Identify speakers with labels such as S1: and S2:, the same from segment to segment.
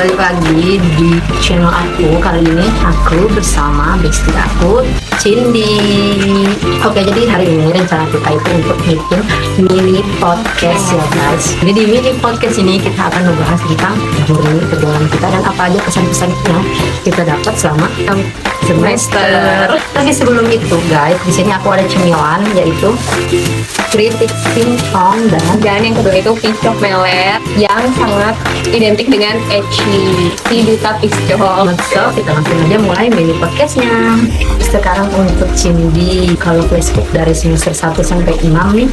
S1: balik lagi di channel aku. Kali ini aku bersama bestie aku, Cindy. Oke, jadi hari ini rencana kita itu untuk bikin mini podcast ya guys. Jadi di mini podcast ini kita akan membahas tentang journey perjalanan kita dan apa aja kesan-kesan yang kita dapat selama semester. Tapi sebelum itu guys, di sini aku ada cemilan yaitu kritik singkong dan
S2: yang kedua itu pisco melet yang sangat identik dengan Eci, si duta pisco.
S1: So, kita langsung aja mulai mini podcastnya. Sekarang untuk Cindy, kalau flashback dari semester 1 sampai 6 nih,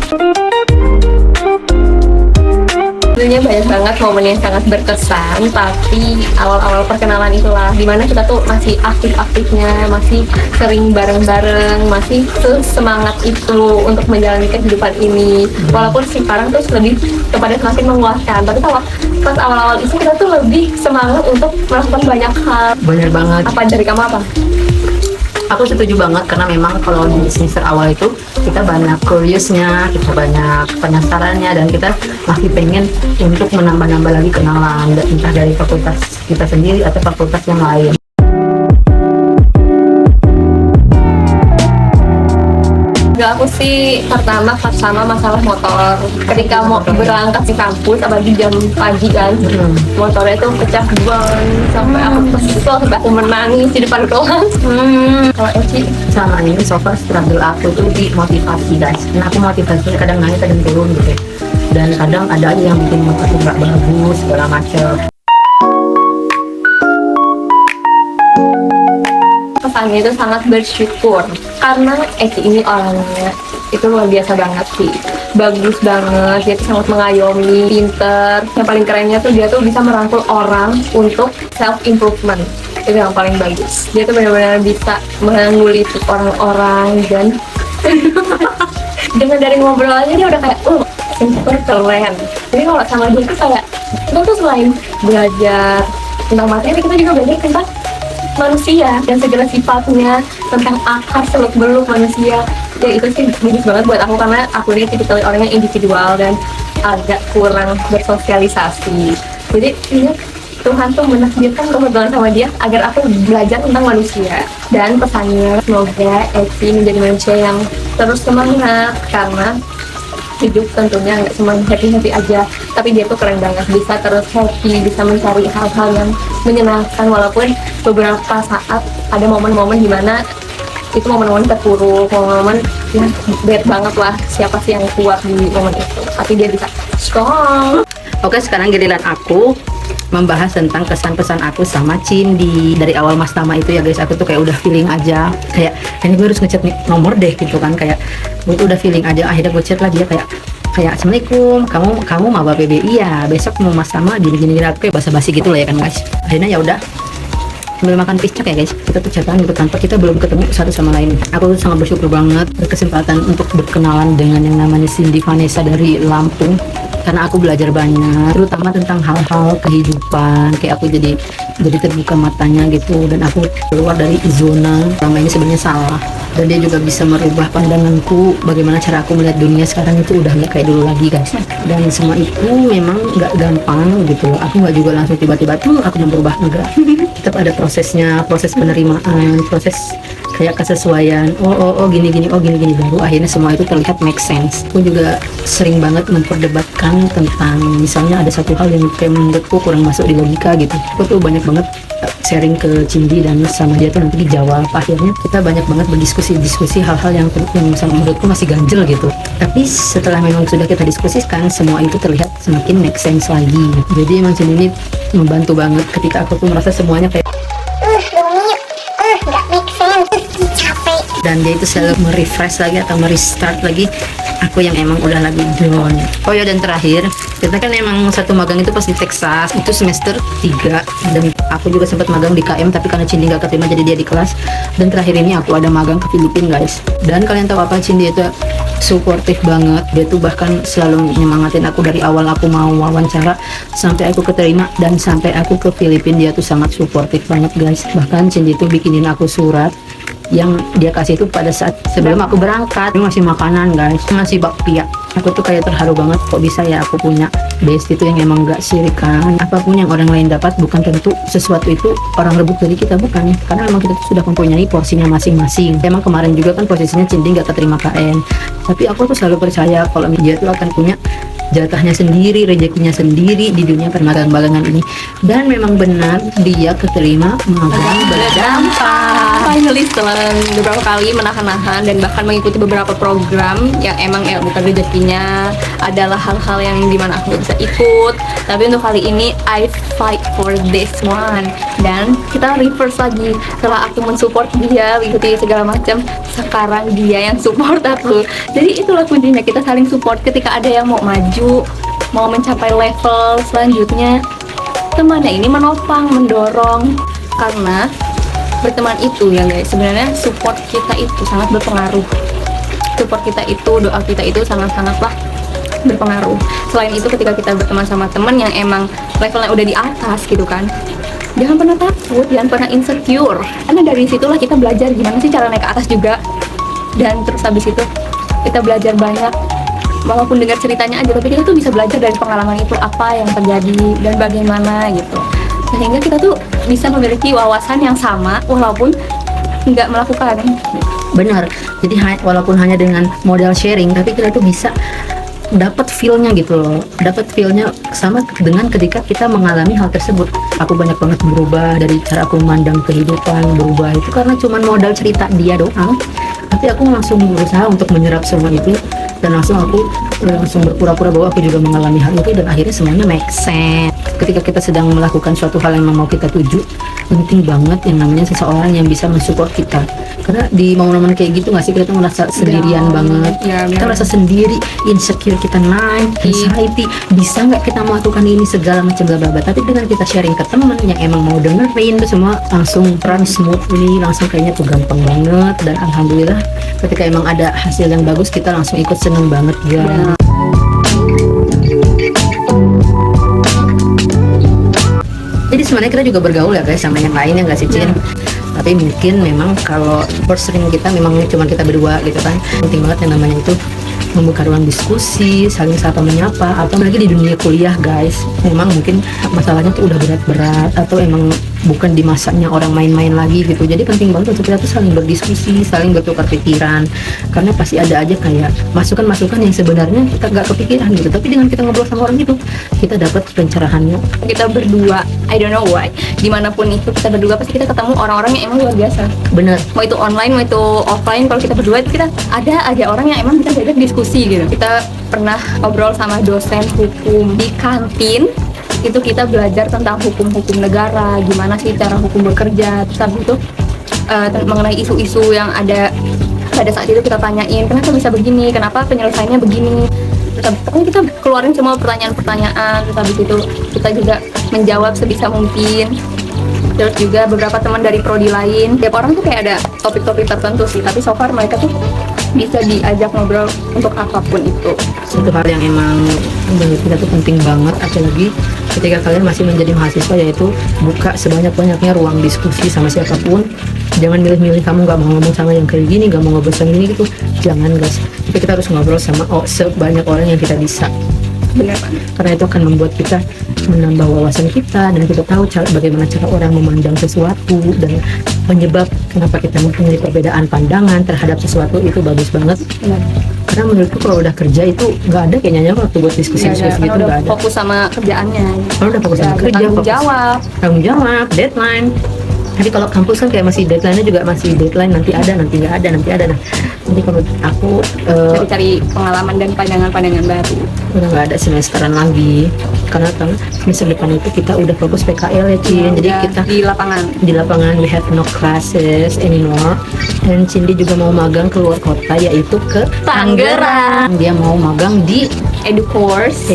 S2: sebenarnya banyak banget momen yang sangat berkesan, tapi awal-awal perkenalan itulah dimana kita tuh masih aktif-aktifnya, masih sering bareng-bareng, masih semangat itu untuk menjalani kehidupan ini. Walaupun sekarang tuh lebih kepada semakin memuaskan, tapi kalau pas awal-awal itu kita tuh lebih semangat untuk melakukan banyak hal.
S1: bener banget.
S2: Apa dari kamu apa?
S1: Aku setuju banget karena memang kalau di semester awal itu kita banyak curiousnya, kita banyak penasarannya, dan kita masih pengen untuk menambah-nambah lagi kenalan, entah dari fakultas kita sendiri atau fakultas yang lain.
S2: Enggak, aku sih pertama sama masalah motor. Ketika mau berangkat di kampus, apalagi jam pagi kan, motornya itu pecah ban sampai aku kesel, sampai aku menangis di depan kelas. Kalau Eci
S1: Sama ini so far struggle aku tuh di motivasi guys. Karena aku motivasinya kadang naik kadang turun gitu. Dan kadang ada aja yang bikin mood aku nggak bagus segala macam.
S2: kesannya itu sangat bersyukur karena Eci ini orangnya itu luar biasa banget sih, bagus banget, dia tuh sangat mengayomi, pinter, yang paling kerennya tuh dia tuh bisa merangkul orang untuk self improvement, itu yang paling bagus. Dia tuh benar-benar bisa mengulik orang-orang dan dengan dari ngobrolnya dia udah kayak super keren. Jadi kalau sama dia tuh kayak kita tuh selain belajar tentang materi, kita juga belajar tentang manusia dan segala sifatnya, tentang akar seluk beluk manusia. Ya itu sih bagus banget buat aku karena aku ini tipikal orang yang individual dan agak kurang bersosialisasi. Jadi ini Tuhan tuh menakdirkan kebetulan sama dia agar aku belajar tentang manusia. Dan pesannya semoga Eci menjadi manusia yang terus semangat karena hidup tentunya nggak cuma happy-happy aja, tapi dia tuh keren banget, bisa terus happy, bisa mencari hal-hal yang menyenangkan walaupun beberapa saat ada momen-momen dimana itu momen-momen terpuruk, momen-momen yang bad banget lah, siapa sih yang kuat di momen itu, tapi dia bisa strong.
S1: Oke, sekarang giliran aku membahas tentang kesan-pesan aku sama Cindy. Dari awal Mas Tama itu ya guys, aku tuh kayak udah feeling aja, kayak ini gue harus ngechat nomor deh gitu kan, kayak gue tuh udah feeling aja. Akhirnya gue chat lah dia, kayak assalamualaikum, kamu maba PBI ya, besok mau Mas Tama gini aku kayak basa-basi gitu lah ya kan guys. Akhirnya ya udah, sambil makan piscak ya guys, kita tuh chatan gitu tanpa kita belum ketemu satu sama lain. Aku sangat bersyukur banget berkesempatan untuk berkenalan dengan yang namanya Cindy Vanessa dari Lampung, karena aku belajar banyak, terutama tentang hal-hal kehidupan. Kayak aku jadi terbuka matanya gitu, dan aku keluar dari zona selama ini sebenarnya salah, dan dia juga bisa merubah pandanganku bagaimana cara aku melihat dunia sekarang itu udah nggak kayak dulu lagi guys. Dan semua itu memang nggak gampang gitu, aku nggak juga langsung tiba-tiba tuh aku mau berubah, enggak. Tetap ada prosesnya, proses penerimaan, proses kayak kesesuaian. Oh gini baru akhirnya semua itu terlihat make sense. Aku juga sering banget memperdebatkan tentang misalnya ada satu hal yang kayak menurutku kurang masuk di logika gitu. Aku tuh banyak banget sharing ke Cindy dan sama dia tuh nanti dijawab. Akhirnya kita banyak banget berdiskusi hal-hal yang misalnya menurutku masih ganjel gitu. Tapi setelah memang sudah kita diskusikan, semua itu terlihat semakin make sense lagi. Jadi emang Cindy ini membantu banget ketika aku tuh merasa semuanya kayak
S3: nggak make sense, capek.
S1: Dan dia itu selalu merefresh lagi atau merestart lagi aku yang emang udah lagi down. Oh ya, dan terakhir kita kan emang satu magang itu pas di Texas itu semester 3, dan aku juga sempat magang di KM tapi karena Cindy gak keterima jadi dia di kelas. Dan terakhir ini aku ada magang ke Filipina guys, dan kalian tahu apa, Cindy itu suportif banget. Dia tuh bahkan selalu nyemangatin aku dari awal aku mau wawancara sampai aku keterima dan sampai aku ke Filipina. Dia tuh sangat suportif banget guys. Bahkan Cindy tuh bikinin aku surat yang dia kasih itu pada saat sebelum aku berangkat. Ini masih makanan guys, masih bakpia. Aku tuh kayak terharu banget kok bisa ya aku punya bestie itu yang emang gak sirikan. Apapun yang orang lain dapat bukan tentu sesuatu itu orang rebut dari kita, bukan. Karena memang kita tuh sudah mempunyai porsinya masing-masing. Emang kemarin juga kan posisinya Cindy gak keterima KN, tapi aku tuh selalu percaya kalau dia tuh akan punya jatahnya sendiri, rezekinya sendiri di dunia permagang-magangan ini. Dan memang benar dia keterima magang berdampak.
S2: Finally setelah beberapa kali menahan-nahan dan bahkan mengikuti beberapa program yang emang bukan rezekinya, adalah hal-hal yang dimana aku bisa ikut. Tapi untuk kali ini I fight for this one. Dan kita reverse lagi, setelah aku mensupport dia mengikuti segala macam, sekarang dia yang support aku. Jadi itulah kuncinya, kita saling support. Ketika ada yang mau maju, mau mencapai level selanjutnya, temannya ini menopang, mendorong. Karena berteman itu ya guys, sebenarnya support kita itu sangat berpengaruh. Support kita itu, doa kita itu sangat-sangatlah berpengaruh. Selain itu, ketika kita berteman sama teman yang emang levelnya udah di atas gitu kan, jangan pernah takut, jangan pernah insecure. Karena dari situlah kita belajar gimana sih cara naik ke atas juga. Dan terus habis itu kita belajar banyak, walaupun dengar ceritanya aja, tapi kita tuh bisa belajar dari pengalaman itu apa yang terjadi dan bagaimana gitu. Sehingga kita tuh bisa memiliki wawasan yang sama walaupun nggak melakukan.
S1: Benar. Jadi walaupun hanya dengan modal sharing, tapi kita tuh bisa dapat feel-nya gitu loh. Dapat feel-nya sama dengan ketika kita mengalami hal tersebut. Aku banyak banget berubah dari cara aku memandang kehidupan, berubah itu karena cuman modal cerita dia doang. Tapi aku langsung berusaha untuk menyerap semua itu, dan langsung berpura-pura bahwa aku juga mengalami hal itu, dan akhirnya semuanya make sense. Ketika kita sedang melakukan suatu hal yang mau kita tuju, penting banget yang namanya seseorang yang bisa mensupport kita. Karena di momen-momen kayak gitu nggak sih, kita tuh merasa sendirian banget, kita merasa sendiri, insecure kita naik, anxiety, bisa nggak kita melakukan ini segala macam bla bla bla. Tapi dengan kita sharing ke teman yang emang mau dengerin, tuh semua langsung run smoothly, langsung kayaknya tuh gampang banget. Dan alhamdulillah ketika emang ada hasil yang bagus, kita langsung ikut seneng banget ya. Jadi sebenarnya kita juga bergaul ya guys sama yang lain, ya nggak sih Cin? Tapi mungkin memang kalau first ring kita memang cuma kita berdua gitu kan. Penting banget yang namanya itu membuka ruang diskusi, saling sapa menyapa. Apalagi di dunia kuliah guys, memang mungkin masalahnya tuh udah berat-berat, atau emang bukan di masanya orang main-main lagi gitu. Jadi penting banget untuk kita tuh saling berdiskusi, saling bertukar pikiran, karena pasti ada aja kayak masukan-masukan yang sebenarnya kita gak kepikiran gitu, tapi dengan kita ngobrol sama orang itu kita dapat pencerahannya.
S2: Kita berdua, I don't know why, dimanapun itu kita berdua pasti kita ketemu orang-orang yang emang luar biasa.
S1: Bener.
S2: Mau itu online, mau itu offline, kalau kita berdua itu kita ada aja orang yang emang kita diajak diskusi gitu. Kita pernah ngobrol sama dosen hukum di kantin, itu kita belajar tentang hukum-hukum negara, gimana sih cara hukum bekerja. Terus habis itu mengenai isu-isu yang ada pada saat itu kita tanyain, kenapa bisa begini, kenapa penyelesaiannya begini. Terus kita keluarin semua pertanyaan-pertanyaan. Terus habis itu kita juga menjawab sebisa mungkin. Terus juga beberapa teman dari prodi lain, tiap orang tuh kayak ada topik-topik tertentu sih, tapi so far mereka tuh bisa diajak ngobrol untuk apapun itu.
S1: Satu hal yang emang menurut kita tuh penting banget, apalagi ketika kalian masih menjadi mahasiswa, yaitu buka sebanyak-banyaknya ruang diskusi sama siapapun. Jangan milih-milih, kamu gak mau ngomong sama yang kayak gini, gak mau ngobrol sama gini gitu, jangan guys. Tapi kita harus ngobrol sama sebanyak orang yang kita bisa.
S2: Benar banget.
S1: Karena itu akan membuat kita menambah wawasan kita, dan kita tahu bagaimana cara orang memandang sesuatu, dan penyebab kenapa kita mempunyai perbedaan pandangan terhadap sesuatu itu bagus banget.
S2: Benar.
S1: Karena menurutku kalau udah kerja itu nggak ada kayaknya waktu buat diskusi gitu,
S2: Udah
S1: nggak ada.
S2: fokus sama kerjaannya.
S1: Kalau udah fokus sama kerja, tanggung jawab, deadline. Tapi kalau kampus kan kayak masih deadline-nya juga masih deadline, nanti ada, nanti nggak ada, nanti ada. Nah, jadi kalau aku
S2: cari pengalaman dan pandangan-pandangan baru.
S1: udah nggak ada semesteran lagi, karena kan semester depan itu kita udah fokus PKL ya Cin. Jadi kita
S2: di lapangan
S1: we have no classes anymore. Dan Cindy juga mau magang keluar kota, yaitu ke
S2: Tangerang.
S1: Dia mau magang di
S2: Educourse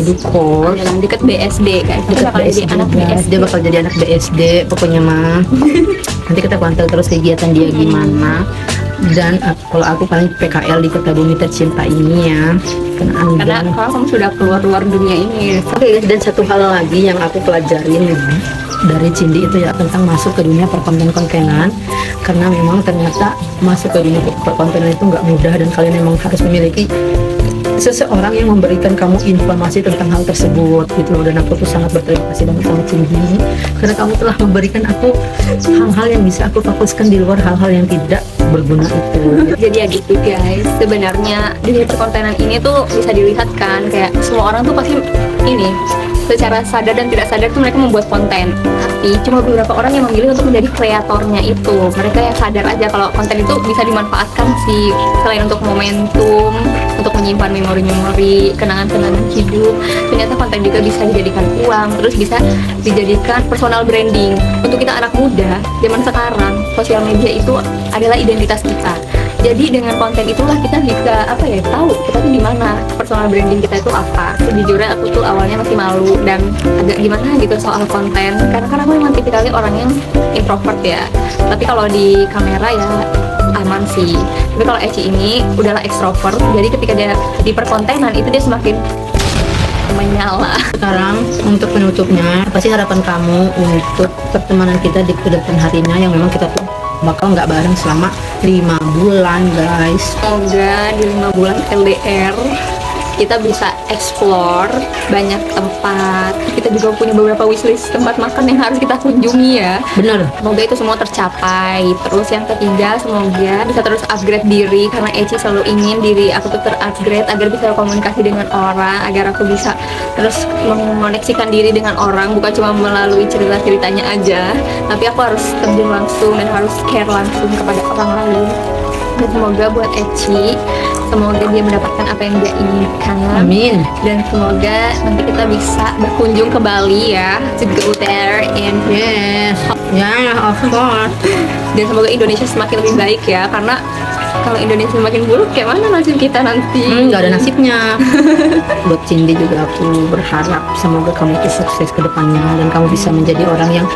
S2: yang deket BSD guys.
S1: dekat BSD,
S2: anak
S1: guys.
S2: BSD.
S1: Dia bakal jadi anak BSD pokoknya mah. Nanti kita pantau terus kegiatan dia gimana. Dan kalau aku paling PKL di kota bumi tercinta ini ya,
S2: Karena kalau kamu sudah keluar dunia ini.
S1: Oke, dan satu hal lagi yang aku pelajarin lebih dari Cindy itu ya tentang masuk ke dunia perkonten-kontenan. Karena memang ternyata masuk ke dunia perkontenan itu nggak mudah, dan kalian memang harus memiliki seseorang yang memberikan kamu informasi tentang hal tersebut gitu loh. Dan aku tuh sangat berterima kasih banget sama Cindy karena kamu telah memberikan aku hal-hal yang bisa aku fokuskan di luar hal-hal yang tidak berguna itu.
S2: Jadi ya gitu guys, sebenarnya di perkontenan ini tuh bisa dilihat kan, kayak semua orang tuh pasti ini secara sadar dan tidak sadar tuh mereka membuat konten, tapi cuma beberapa orang yang memilih untuk menjadi kreatornya itu. Mereka yang sadar aja kalau konten itu bisa dimanfaatkan sih, selain untuk momentum, untuk menyimpan memori-memori, kenangan-kenangan hidup, ternyata konten juga bisa dijadikan uang, terus bisa dijadikan personal branding. Untuk kita anak muda zaman sekarang, sosial media itu adalah identitas kita. Jadi dengan konten itulah kita bisa tahu kita tuh di mana, personal branding kita itu apa. Sejujurnya aku tuh awalnya masih malu dan agak gimana gitu soal konten, karena kan aku memang tipikalnya orang yang introvert ya. Tapi kalau di kamera ya aman sih. Tapi kalau Eci ini udahlah extrovert, jadi ketika dia di perkontenan itu dia semakin menyala.
S1: Sekarang untuk penutupnya, apa sih harapan kamu untuk pertemanan kita di kedepan harinya yang memang kita tuh bakal nggak bareng selama 5 bulan guys.
S2: Semoga di 5 bulan LDR kita bisa explore banyak tempat. Kita juga punya beberapa wishlist tempat makan yang harus kita kunjungi ya.
S1: Bener.
S2: Semoga itu semua tercapai. Terus yang ketiga, semoga bisa terus upgrade diri, karena Eci selalu ingin diri aku tuh terupgrade agar bisa komunikasi dengan orang, agar aku bisa terus mengoneksikan diri dengan orang, bukan cuma melalui cerita-ceritanya aja, tapi aku harus terjun langsung dan harus care langsung kepada orang lain. Dan semoga buat Eci, semoga dia mendapatkan apa yang dia inginkan.
S1: Amin.
S2: Dan semoga nanti kita bisa berkunjung ke Bali ya, to go there and
S1: Yes. Ya, of course.
S2: dan semoga Indonesia semakin lebih baik ya, karena kalau Indonesia semakin buruk kayak mana nasib kita nanti.
S1: Nggak ada nasibnya. Buat Cindy juga aku berharap semoga kamu itu sukses ke depannya dan kamu bisa menjadi orang yang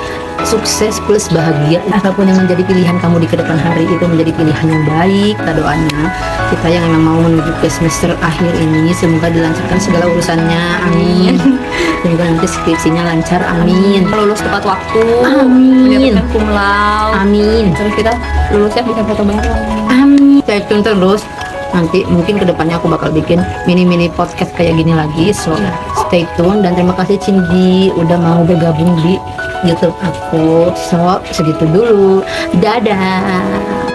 S1: sukses plus bahagia. Apapun yang menjadi pilihan kamu di kedepan hari itu menjadi pilihan yang baik. Kita doanya kita yang memang mau menuju ke semester akhir ini semoga dilancarkan segala urusannya. Amin. Semoga nanti skripsinya lancar. Amin.
S2: Lulus tepat waktu,
S1: Amin.
S2: mendapatkan cum laude,
S1: Amin.
S2: terus kita lulusnya bisa foto bareng.
S1: Amin. Stay tune terus. Nanti mungkin kedepannya aku bakal bikin mini-mini podcast kayak gini lagi. So stay tune dan terima kasih Cindy udah mau bergabung di YouTube aku. So segitu dulu. Dadah.